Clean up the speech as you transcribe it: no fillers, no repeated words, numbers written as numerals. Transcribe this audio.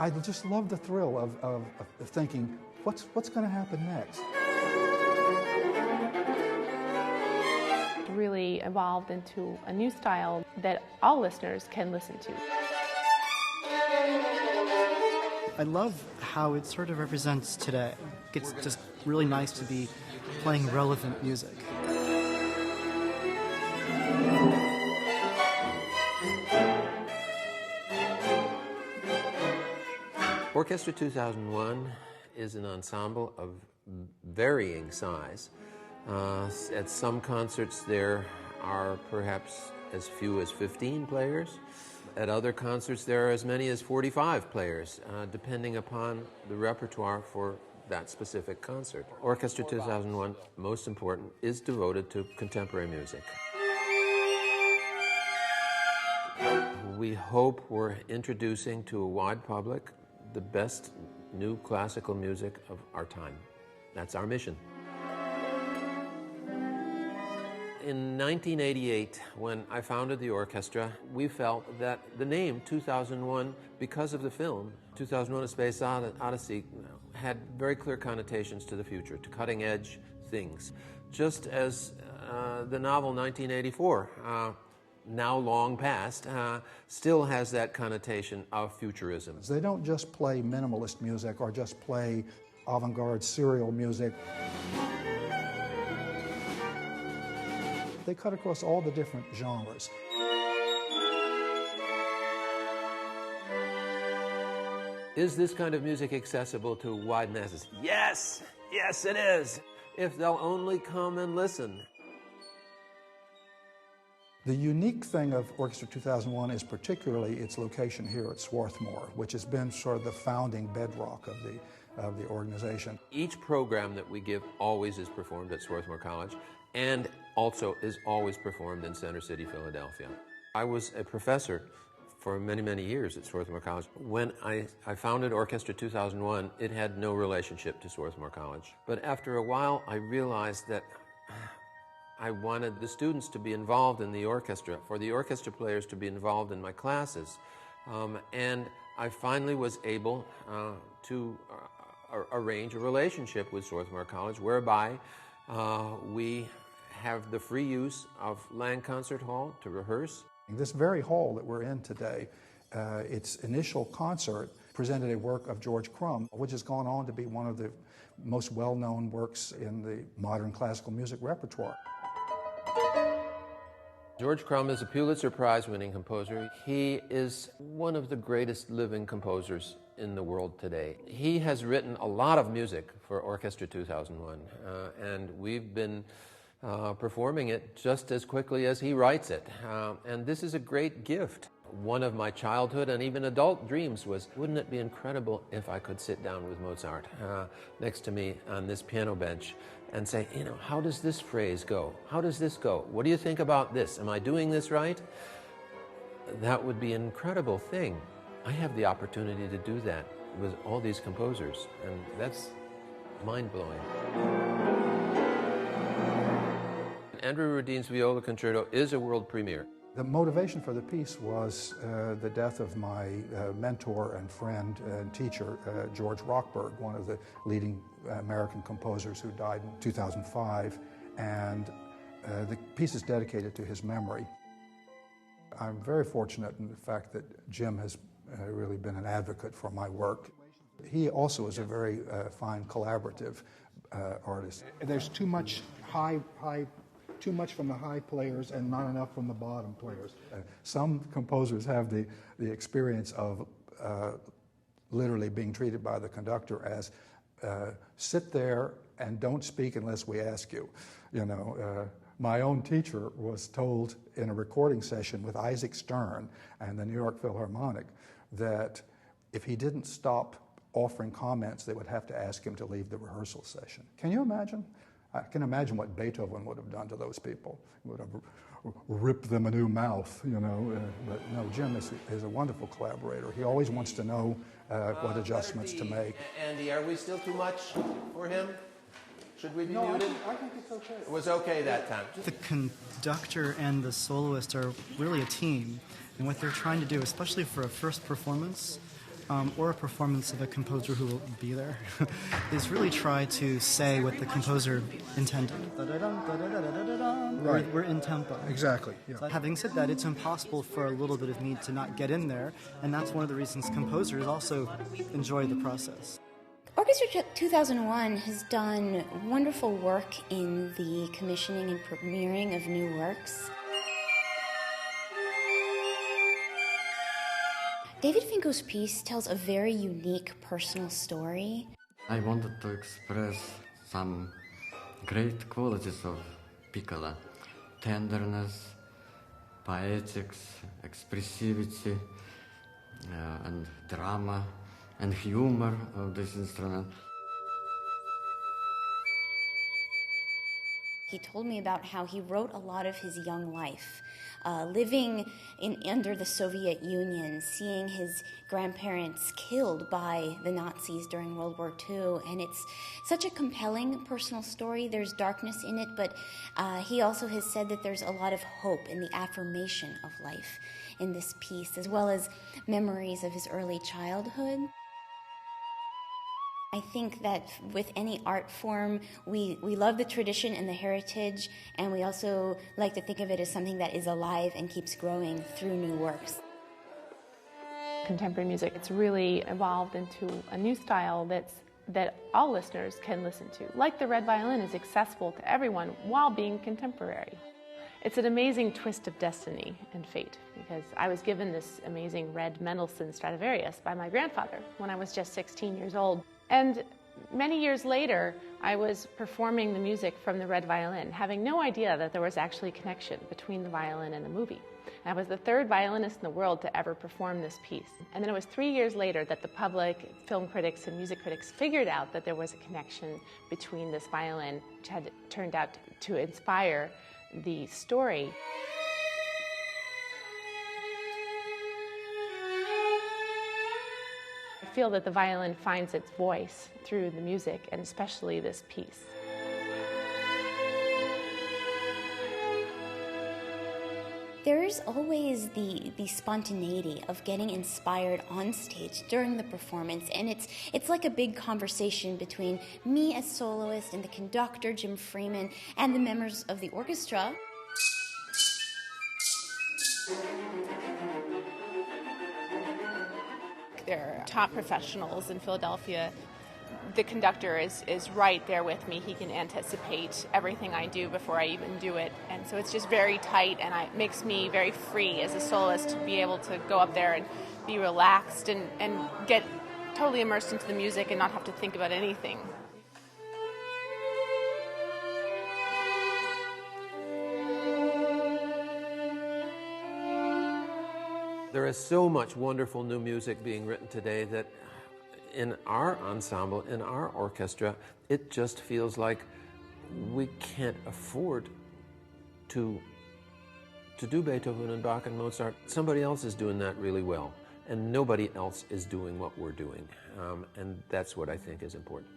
I just love the thrill of thinking, what's going to happen next? Really evolved into a new style that all listeners can listen to. I love how it sort of represents today. It's just really nice to be playing relevant music. Orchestra 2001 is an ensemble of varying size. At some concerts there are perhaps as few as 15 players. At other concerts there are as many as 45 players, depending upon the repertoire for that specific concert. Orchestra 2001, most important, is devoted to contemporary music. We hope we're introducing to a wide public the best new classical music of our time. That's our mission. In 1988, when I founded the orchestra, we felt that the name 2001, because of the film, 2001: A Space Odyssey, had very clear connotations to the future, to cutting-edge things. Just as the novel 1984, now long past, still has that connotation of futurism. They don't just play minimalist music or just play avant-garde serial music. They cut across all the different genres. Is this kind of music accessible to wide masses? Yes! Yes, it is! If they'll only come and listen. The unique thing of Orchestra 2001 is particularly its location here at Swarthmore, which has been sort of the founding bedrock of the organization. Each program that we give always is performed at Swarthmore College, and also is always performed in Center City, Philadelphia. I was a professor for many, many years at Swarthmore College. When I founded Orchestra 2001, it had no relationship to Swarthmore College. But after a while, I realized that I wanted the students to be involved in the orchestra, for the orchestra players to be involved in my classes. And I finally was able to arrange a relationship with Swarthmore College whereby we have the free use of Lang Concert Hall to rehearse. This very hall that we're in today, its initial concert presented a work of George Crumb, which has gone on to be one of the most well-known works in the modern classical music repertoire. George Crumb is a Pulitzer Prize-winning composer. He is one of the greatest living composers in the world today. He has written a lot of music for Orchestra 2001, and we've been performing it just as quickly as he writes it. And this is a great gift. One of my childhood and even adult dreams was, wouldn't it be incredible if I could sit down with Mozart next to me on this piano bench and say, you know, how does this phrase go? How does this go? What do you think about this? Am I doing this right? That would be an incredible thing. I have the opportunity to do that with all these composers, and that's mind-blowing. Andrew Rudin's Viola Concerto is a world premiere. The motivation for the piece was the death of my mentor and friend and teacher, George Rochberg, one of the leading American composers who died in 2005, and the piece is dedicated to his memory. I'm very fortunate in the fact that Jim has really been an advocate for my work. He also is a very fine collaborative artist. There's too much too much from the high players and not enough from the bottom players. Some composers have the experience of literally being treated by the conductor as sit there and don't speak unless we ask you. You know, my own teacher was told in a recording session with Isaac Stern and the New York Philharmonic that if he didn't stop offering comments, they would have to ask him to leave the rehearsal session. Can you imagine? I can imagine what Beethoven would have done to those people. He would have ripped them a new mouth, you know. But no, Jim is a wonderful collaborator. He always wants to know what adjustments to make. Andy, are we still too much for him? Should we be muted? I think it's okay. It was okay that time. The conductor and the soloist are really a team, and what they're trying to do, especially for a first performance, or a performance of a composer who will be there, is really try to say what the composer intended. Right. We're in tempo. Exactly. Yeah. So having said that, it's impossible for a little bit of me to not get in there, and that's one of the reasons composers also enjoy the process. Orchestra 2001 has done wonderful work in the commissioning and premiering of new works. David Finko's piece tells a very unique personal story. I wanted to express some great qualities of Piccola: tenderness, poetics, expressivity, and drama and humor of this instrument. He told me about how he wrote a lot of his young life, living under the Soviet Union, seeing his grandparents killed by the Nazis during World War II. And it's such a compelling personal story. There's darkness in it, but he also has said that there's a lot of hope in the affirmation of life in this piece, as well as memories of his early childhood. I think that with any art form, we love the tradition and the heritage, and we also like to think of it as something that is alive and keeps growing through new works. Contemporary music, it's really evolved into a new style that all listeners can listen to. Like the red violin is accessible to everyone while being contemporary. It's an amazing twist of destiny and fate, because I was given this amazing red Mendelssohn Stradivarius by my grandfather when I was just 16 years old. And many years later, I was performing the music from the red violin, having no idea that there was actually a connection between the violin and the movie. And I was the third violinist in the world to ever perform this piece. And then it was 3 years later that the public, film critics, and music critics figured out that there was a connection between this violin, which had turned out to inspire the story. I feel that the violin finds its voice through the music, and especially this piece. There's always the spontaneity of getting inspired on stage during the performance, and it's like a big conversation between me as soloist and the conductor, Jim Freeman, and the members of the orchestra. They're top professionals in Philadelphia. The conductor is right there with me. He can anticipate everything I do before I even do it. And so it's just very tight, and it makes me very free as a soloist to be able to go up there and be relaxed and get totally immersed into the music and not have to think about anything. There is so much wonderful new music being written today that in our ensemble, in our orchestra, it just feels like we can't afford to do Beethoven and Bach and Mozart. Somebody else is doing that really well, and nobody else is doing what we're doing. And that's what I think is important.